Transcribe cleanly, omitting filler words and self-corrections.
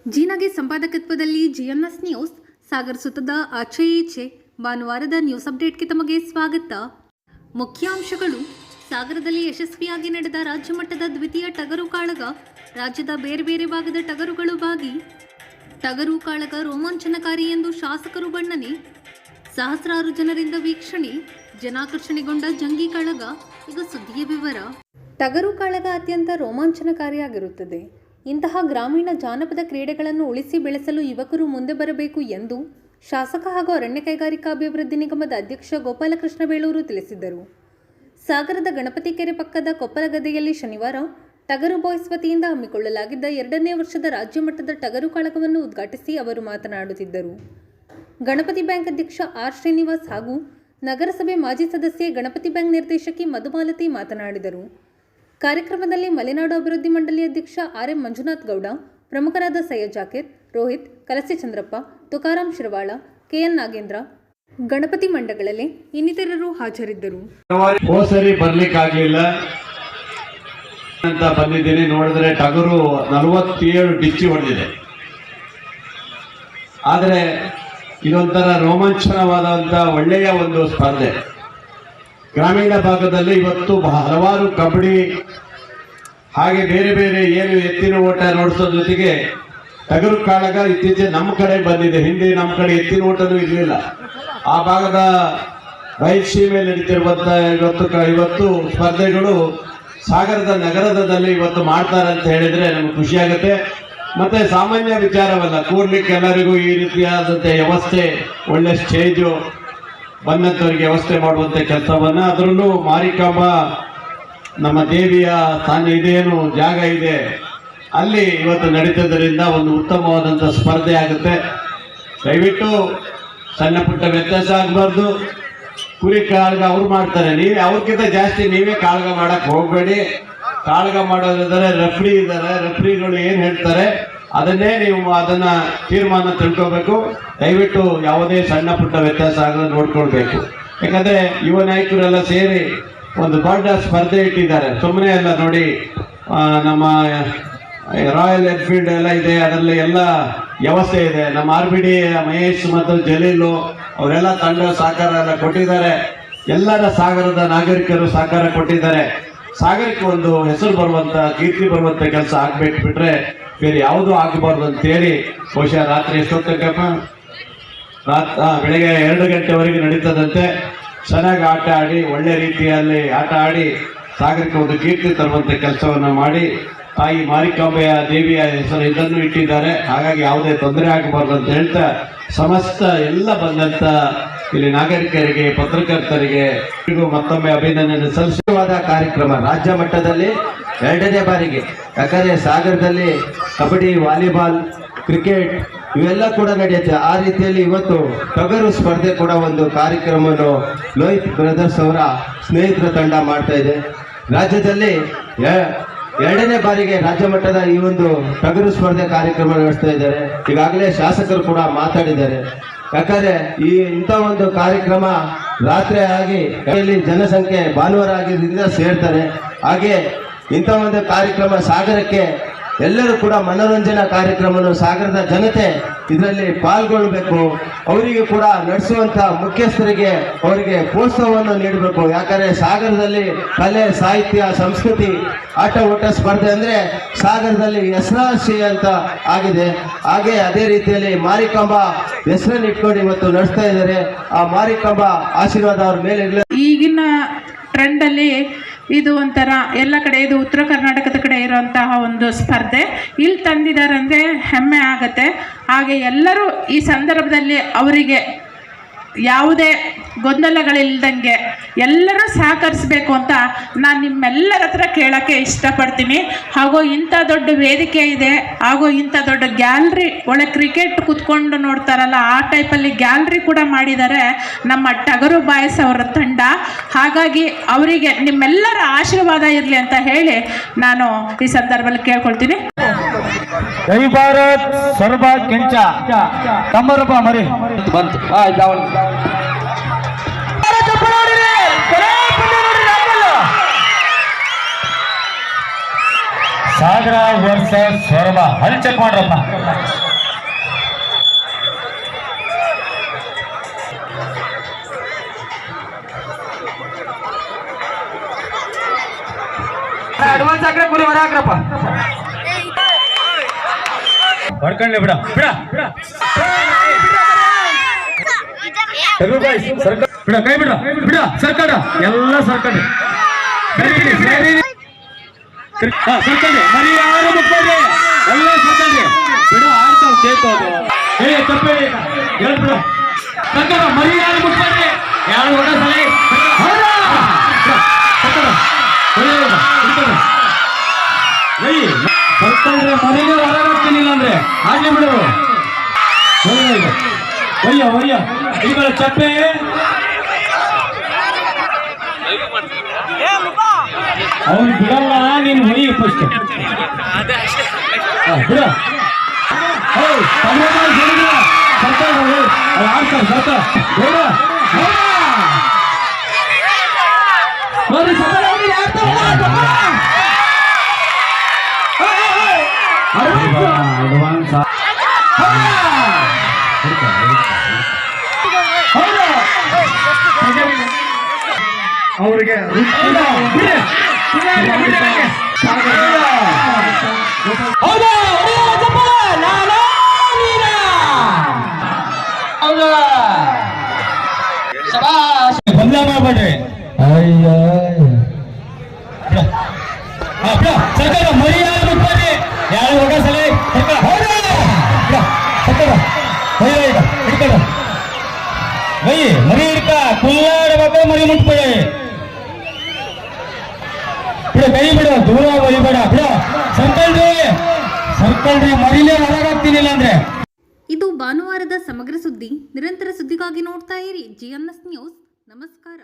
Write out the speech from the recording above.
ಜೀನಾಗೆ ಸಂಪಾದಕತ್ವದಲ್ಲಿ GMS news Sagar ಸುತ್ತದ ಆಚೆ ಈಚೆ ಭಾನುವಾರದ ನ್ಯೂಸ್ ಅಪ್ಡೇಟ್ಗೆ ತಮಗೆ ಸ್ವಾಗತ. ಮುಖ್ಯಾಂಶಗಳು. ಸಾಗರದಲ್ಲಿ ಯಶಸ್ವಿಯಾಗಿ ನಡೆದ ರಾಜ್ಯ ಮಟ್ಟದ ದ್ವಿತೀಯ ಟಗರು ಕಾಳಗ. ರಾಜ್ಯದ ಬೇರೆ ಬೇರೆ ಭಾಗದ ಟಗರುಗಳು ಭಾಗಿ. ಟಗರು ಕಾಳಗ ರೋಮಾಂಚನಕಾರಿ ಎಂದು ಶಾಸಕರು ಬಣ್ಣನೆ. ಸಹಸ್ರಾರು ಜನರಿಂದ ವೀಕ್ಷಣೆ. ಜನಾಕರ್ಷಣೆಗೊಂಡ ಜಂಗಿ ಕಾಳಗ. ಈಗ ಸುದ್ದಿಯ ವಿವರ. ಟಗರು ಕಾಳಗ ಅತ್ಯಂತ ರೋಮಾಂಚನಕಾರಿಯಾಗಿರುತ್ತದೆ. ಇಂತಹ ಗ್ರಾಮೀಣ ಜಾನಪದ ಕ್ರೀಡೆಗಳನ್ನು ಉಳಿಸಿ ಬೆಳೆಸಲು ಯುವಕರು ಮುಂದೆ ಬರಬೇಕು ಎಂದು ಶಾಸಕ ಹಾಗೂ ಅರಣ್ಯ ಕೈಗಾರಿಕಾ ಅಭಿವೃದ್ಧಿ ನಿಗಮದ ಅಧ್ಯಕ್ಷ ಗೋಪಾಲಕೃಷ್ಣ ಬೇಳೂರು ತಿಳಿಸಿದರು. ಸಾಗರದ ಗಣಪತಿ ಕೆರೆ ಪಕ್ಕದ ಕೊಪ್ಪಲಗದ್ದೆಯಲ್ಲಿ ಶನಿವಾರ ಟಗರು ಬಾಯ್ಸ್ ವತಿಯಿಂದ ಹಮ್ಮಿಕೊಳ್ಳಲಾಗಿದ್ದ 2ನೇ ವರ್ಷದ ರಾಜ್ಯ ಮಟ್ಟದ ಟಗರು ಕಾಳಗವನ್ನು ಉದ್ಘಾಟಿಸಿ ಅವರು ಮಾತನಾಡುತ್ತಿದ್ದರು. ಗಣಪತಿ ಬ್ಯಾಂಕ್ ಅಧ್ಯಕ್ಷ ಆರ್ ಶ್ರೀನಿವಾಸ್ ಹಾಗೂ ನಗರಸಭೆ ಮಾಜಿ ಸದಸ್ಯೆ ಗಣಪತಿ ಬ್ಯಾಂಕ್ ನಿರ್ದೇಶಕಿ ಮಧುಮಾಲತಿ ಮಾತನಾಡಿದರು. ಕಾರ್ಯಕ್ರಮದಲ್ಲಿ ಮಲೆನಾಡು ಅಭಿವೃದ್ಧಿ ಮಂಡಳಿ ಅಧ್ಯಕ್ಷ ಆರ್.ಎಂ. ಮಂಜುನಾಥ್ ಗೌಡ, ಪ್ರಮುಖರಾದ ಸೈಯದ್ ಜಾಕೀರ್, ರೋಹಿತ್, ಕಲಸಿ ಚಂದ್ರಪ್ಪ, ತುಕಾರಾಮ್ ಶಿರವಾಳ, ಕೆಎನ್ ನಾಗೇಂದ್ರ, ಗಣಪತಿ ಮಂಡಗಳಲ್ಲಿ ಇನ್ನಿತರರು ಹಾಜರಿದ್ದರು. ಸರಿ ಬರ್ಲಿಕ್ಕಾಗಲಿಲ್ಲ ಅಂತ ಬಂದಿದ್ದೀನಿ. ನೋಡಿದ್ರೆ ಟಗರು 47 ಡಿಚ್ಚಿ ಹೊಡೆದಿದೆ. ಆದರೆ ಇದೊಂಥರ ರೋಮಾಂಚನವಾದಂಥ ಒಳ್ಳೆಯ ಒಂದು ಸ್ಪರ್ಧೆ. ಗ್ರಾಮೀಣ ಭಾಗದಲ್ಲಿ ಇವತ್ತು ಹಲವಾರು ಕಬಡ್ಡಿ ಹಾಗೆ ಬೇರೆ ಬೇರೆ ಏನು ಎತ್ತಿನ ಓಟ ನೋಡಿಸೋ ಜೊತೆಗೆ ಟಗರು ಕಾಳಗ ಇತ್ತೀಚೆಗೆ ನಮ್ಮ ಕಡೆ ಬಂದಿದೆ. ಹಿಂದೆ ನಮ್ಮ ಕಡೆ ಎತ್ತಿನ ಓಟನೂ ಇರಲಿಲ್ಲ. ಆ ಭಾಗದ ಬಯಲುಸೀಮೆಯಲ್ಲಿ ನಡೀತಿರುವಂಥ ಇವತ್ತು ಸ್ಪರ್ಧೆಗಳು ಸಾಗರದ ನಗರದಲ್ಲಿ ಇವತ್ತು ಮಾಡ್ತಾರೆ ಅಂತ ಹೇಳಿದ್ರೆ ನಮ್ಗೆ ಖುಷಿಯಾಗುತ್ತೆ. ಮತ್ತೆ ಸಾಮಾನ್ಯ ವಿಚಾರವಲ್ಲ, ಕೂರ್ಲಿಕ್ಕೆ ಎಲ್ಲರಿಗೂ ಈ ರೀತಿಯಾದಂಥ ವ್ಯವಸ್ಥೆ, ಒಳ್ಳೆ ಸ್ಟೇಜು ಬಂದಂಥವ್ರಿಗೆ ವ್ಯವಸ್ಥೆ ಮಾಡುವಂಥ ಕೆಲಸವನ್ನ, ಅದರಲ್ಲೂ ಮಾರಿಕಾಂಬ ನಮ್ಮ ದೇವಿಯ ಸ್ಥಾನ ಇದೇನು ಜಾಗ ಇದೆ ಅಲ್ಲಿ ಇವತ್ತು ನಡೀತದ್ರಿಂದ ಒಂದು ಉತ್ತಮವಾದಂಥ ಸ್ಪರ್ಧೆ ಆಗುತ್ತೆ. ದಯವಿಟ್ಟು ಸಣ್ಣ ಪುಟ್ಟ ವ್ಯತ್ಯಾಸ ಆಗಬಾರ್ದು. ಕುರಿ ಕಾಳಗ ಅವ್ರು ಮಾಡ್ತಾರೆ, ನೀವೇ ಅವ್ರಿಗಿಂತ ಜಾಸ್ತಿ ನೀವೇ ಕಾಳಗ ಮಾಡಕ್ ಹೋಗಬೇಡಿ. ಕಾಳಗ ಮಾಡೋದಿದ್ದಾರೆ ರೆಫ್ರಿ ಇದ್ದಾರೆ, ರೆಫ್ರಿಗಳು ಏನು ಹೇಳ್ತಾರೆ ಅದನ್ನೇ ನೀವು ಅದನ್ನ ತೀರ್ಮಾನ ತಿಳ್ಕೋಬೇಕು. ದಯವಿಟ್ಟು ಯಾವುದೇ ಸಣ್ಣ ಪುಟ್ಟ ವ್ಯತ್ಯಾಸ ಆಗದೆ ನೋಡ್ಕೊಳ್ಬೇಕು. ಯಾಕಂದ್ರೆ ಯುವ ನಾಯಕರೆಲ್ಲ ಸೇರಿ ಒಂದು ದೊಡ್ಡ ಸ್ಪರ್ಧೆ ಇಟ್ಟಿದ್ದಾರೆ, ಸುಮ್ಮನೆ ಎಲ್ಲ ನೋಡಿ. ನಮ್ಮ ರಾಯಲ್ ಎನ್ಫೀಲ್ಡ್ ಎಲ್ಲ ಇದೆ, ಅದರಲ್ಲಿ ಎಲ್ಲ ವ್ಯವಸ್ಥೆ ಇದೆ. ನಮ್ಮ RBD ಮಹೇಶ್ ಮತ್ತು ಜಲೀಲು ಅವರೆಲ್ಲ ತಂಡ ಸಹಕಾರ ಎಲ್ಲ ಕೊಟ್ಟಿದ್ದಾರೆ. ಎಲ್ಲರ ಸಾಗರದ ನಾಗರಿಕರು ಸಹಕಾರ ಕೊಟ್ಟಿದ್ದಾರೆ. ಸಾಗರಕ್ಕೆ ಒಂದು ಹೆಸರು ಬರುವಂತ, ಕೀರ್ತಿ ಬರುವಂತ ಕೆಲಸ ಆಗ್ಬೇಕು, ಬಿಟ್ರೆ ಬೇರೆ ಯಾವುದೂ ಆಗಬಾರ್ದು ಅಂತೇಳಿ ಬಹುಶಃ ರಾತ್ರಿ ಎಷ್ಟೊತ್ತಕ್ಕಪ್ಪ ಬೆಳಗ್ಗೆ 2 ಗಂಟೆವರೆಗೆ ನಡೀತದಂತೆ. ಚೆನ್ನಾಗಿ ಆಟ ಆಡಿ, ಒಳ್ಳೆ ರೀತಿಯಲ್ಲಿ ಆಟ ಆಡಿ ಸಾಗರಕ್ಕೆ ಒಂದು ಕೀರ್ತಿ ತರುವಂತ ಕೆಲಸವನ್ನ ಮಾಡಿ ತಾಯಿ ಮಾರಿಕಾಂಬೆಯ ದೇವಿಯ ಹೆಸರು ಇದನ್ನು ಇಟ್ಟಿದ್ದಾರೆ. ಹಾಗಾಗಿ ಯಾವುದೇ ತೊಂದರೆ ಆಗಬಾರ್ದು ಅಂತ ಹೇಳ್ತಾ ಸಮಸ್ತ ಎಲ್ಲ ಬಂದಂತ ಇಲ್ಲಿ ನಾಗರಿಕರಿಗೆ, ಪತ್ರಕರ್ತರಿಗೆ ಮತ್ತೊಮ್ಮೆ ಅಭಿನಂದನೆ ಸಲ್ಲಿಸುವಾದ ಕಾರ್ಯಕ್ರಮ ರಾಜ್ಯ ಮಟ್ಟದಲ್ಲಿ 2ನೇ ಬಾರಿಗೆ. ಯಾಕಂದ್ರೆ ಸಾಗರದಲ್ಲಿ ಕಬಡ್ಡಿ, ವಾಲಿಬಾಲ್, ಕ್ರಿಕೆಟ್ ಇವೆಲ್ಲ ಕೂಡ ನಡೆಯುತ್ತೆ. ಆ ರೀತಿಯಲ್ಲಿ ಇವತ್ತು ಟಗರು ಸ್ಪರ್ಧೆ ಕೂಡ ಒಂದು ಕಾರ್ಯಕ್ರಮವನ್ನು ಲೋಹಿತ್ ಬ್ರದರ್ಸ್ ಅವರ ಸ್ನೇಹಿತರ ತಂಡ ಮಾಡ್ತಾ ಇದೆ. ರಾಜ್ಯದಲ್ಲಿ 2ನೇ ಬಾರಿಗೆ ರಾಜ್ಯ ಮಟ್ಟದ ಈ ಒಂದು ಟಗರು ಸ್ಪರ್ಧೆ ಕಾರ್ಯಕ್ರಮ ನಡೆಸ್ತಾ ಇದ್ದಾರೆ. ಈಗಾಗಲೇ ಶಾಸಕರು ಕೂಡ ಮಾತಾಡಿದ್ದಾರೆ. ಯಾಕಂದ್ರೆ ಇಂಥ ಒಂದು ಕಾರ್ಯಕ್ರಮ ರಾತ್ರಿ ಆಗಿ ಜನಸಂಖ್ಯೆ ಭಾನುವಾರ ಆಗಿದ್ದರಿಂದ ಸೇರ್ತಾರೆ. ಹಾಗೆ ಇಂಥ ಒಂದು ಕಾರ್ಯಕ್ರಮ ಸಾಗರಕ್ಕೆ ಎಲ್ಲರೂ ಕೂಡ ಮನೋರಂಜನಾ ಕಾರ್ಯಕ್ರಮವನ್ನು ಸಾಗರದ ಜನತೆ ಇದರಲ್ಲಿ ಪಾಲ್ಗೊಳ್ಬೇಕು. ಅವರಿಗೆ ಕೂಡ ನಡೆಸುವಂತ ಮುಖ್ಯಸ್ಥರಿಗೆ ಅವರಿಗೆ ಪ್ರೋತ್ಸಾಹವನ್ನು ನೀಡಬೇಕು. ಯಾಕಂದ್ರೆ ಸಾಗರದಲ್ಲಿ ಕಲೆ, ಸಾಹಿತ್ಯ, ಸಂಸ್ಕೃತಿ, ಆಟ ಓಟ ಸ್ಪರ್ಧೆ ಅಂದ್ರೆ ಸಾಗರದಲ್ಲಿ ಹೆಸರಾಶಿ ಅಂತ ಆಗಿದೆ. ಹಾಗೆ ಅದೇ ರೀತಿಯಲ್ಲಿ ಮಾರಿಕಾಂಬ ಹೆಸರನ್ನು ಇಟ್ಕೊಂಡು ಇವತ್ತು ನಡೆಸ್ತಾ ಇದ್ದಾರೆ. ಆ ಮಾರಿಕಾಂಬ ಆಶೀರ್ವಾದ ಅವ್ರ ಮೇಲೆ ಇರಲಿ. ಈಗಿನ ಟ್ರೆಂಡಲ್ಲಿ ಇದು ಒಂಥರ ಎಲ್ಲ ಕಡೆ, ಇದು ಉತ್ತರ ಕರ್ನಾಟಕದ ಕಡೆ ಇರುವಂತಹ ಒಂದು ಸ್ಪರ್ಧೆ ಇಲ್ಲಿ ತಂದಿದ್ದಾರೆ ಅಂದರೆ ಹೆಮ್ಮೆ ಆಗುತ್ತೆ. ಹಾಗೆ ಎಲ್ಲರೂ ಈ ಸಂದರ್ಭದಲ್ಲಿ ಅವರಿಗೆ ಯಾವುದೇ ಗೊಂದಲಗಳಿಲ್ದಂಗೆ ಎಲ್ಲರೂ ಸಹಕರಿಸಬೇಕು ಅಂತ ನಾನು ನಿಮ್ಮೆಲ್ಲರ ಹತ್ರ ಕೇಳೋಕ್ಕೆ ಇಷ್ಟಪಡ್ತೀನಿ. ಹಾಗೂ ಇಂಥ ದೊಡ್ಡ ವೇದಿಕೆ ಇದೆ, ಹಾಗೂ ಇಂಥ ದೊಡ್ಡ ಗ್ಯಾಲ್ರಿ, ಒಳ್ಳೆ ಕ್ರಿಕೆಟ್ ಕೂತ್ಕೊಂಡು ನೋಡ್ತಾರಲ್ಲ ಆ ಟೈಪಲ್ಲಿ ಗ್ಯಾಲ್ರಿ ಕೂಡ ಮಾಡಿದ್ದಾರೆ ನಮ್ಮ ಟಗರು ಬಾಯ್ಸ್ ಅವರ ತಂಡ. ಹಾಗಾಗಿ ಅವರಿಗೆ ನಿಮ್ಮೆಲ್ಲರ ಆಶೀರ್ವಾದ ಇರಲಿ ಅಂತ ಹೇಳಿ ನಾನು ಈ ಸಂದರ್ಭದಲ್ಲಿ ಕೇಳ್ಕೊಳ್ತೀನಿ. ಜೈ ಭಾರತ್ ಸರ್ವ ಕೆಂಚ ತಮ್ಮರಪ್ಪ ಮರಿ ಬಂತು. ಸಾಗರ ವರ್ಸಸ್ ಸೊರಬ. ಅಲ್ಲಿ ಚೆಕ್ ಮಾಡ್ರಪ್ಪ. ಅಡ್ವಾನ್ಸ್ ಹಾಕ್ರೆ ಕೂಲಿ ಹೊರ ಹಾಕ್ರಪ್ಪ. ಹೊಡ್ಕೊಂಡ್ಲೆ ಬಿಡ ಬಿಡ ಬಿಡ ಬಿಡ ಕೈ ಬಿಡ ಬಿಡ ಸರ್ಕಾರ ಎಲ್ಲ ಸರ್ಕಾರ ಸರ್ಕಂಡೆ ಮರಿ ಯಾರು ಮುಟ್ಬೇಡ್ರಿ ಎಲ್ಲ ಸರ್ಕಂಡೆ ಬಿಡ ಆಡ್ತಾವ್ ಕೇಳ್ಕೋದು ಏ ತಪ್ಪೇ ಹೇಳ್ ಬಿಡು ಸರ್ಕಾರ ಮರಿ ಯಾರು ಮುಟ್ಬೇಡ್ರಿ ಯಾರು ಹೊಡ ಸಲಹೆ ಸರ್ಕಂಡ್ರೆ ಮನೆಗೆ ಹೊರಗಾಗ್ತೀನಿಲ್ಲ ಅಂದ್ರೆ ಆಗ್ಲಿ ಬಿಡು ಒಯ್ಯ ಒಯ್ಯ ಈಗ ಚಪ್ಪೆ ಅವ್ನು ಬಿಡಲ್ಲ ನೀನು ಹೊಯ್ಯ ಫಸ್ಟ್ ಬಿಡ ಆಡ್ತಾರೆ ಸರ್ಕಾರ ಅಡ್ವಾನ್ಸ್ ಅವರಿಗೆ ಬದಲ ಮಾಡ್ಬೇಡ್ರಿ. ಅಯ್ಯ ಸರ್ಕಾರ ಮರಿ ಯಾರು ಮುಟ್ಬೇಡ್ರಿ ಯಾರು ಹೊಡ ಸಲಹೆ ಮರಿ ಹಿಡ್ಕ ಕುಲ್ಲಾಡ್ಬೇಕು ಮರಿ ಮುಟ್ಬೇಡಿ ಬಿಡು ಕೈ ಬಿಡು ದೂರ ಒಯ್ಬೇಡ ಬಿಡು ಸರ್ಕಲ್ರಿ ಮರಿಲೇ ಹೊರಗಾಗ್ತೀನಿಲ್ಲ ಅಂದ್ರೆ. ಇದು ಭಾನುವಾರದ ಸಮಗ್ರ ಸುದ್ದಿ. ನಿರಂತರ ಸುದ್ದಿಗಾಗಿ ನೋಡ್ತಾ ಇರಿ GNS ನ್ಯೂಸ್. ನಮಸ್ಕಾರ.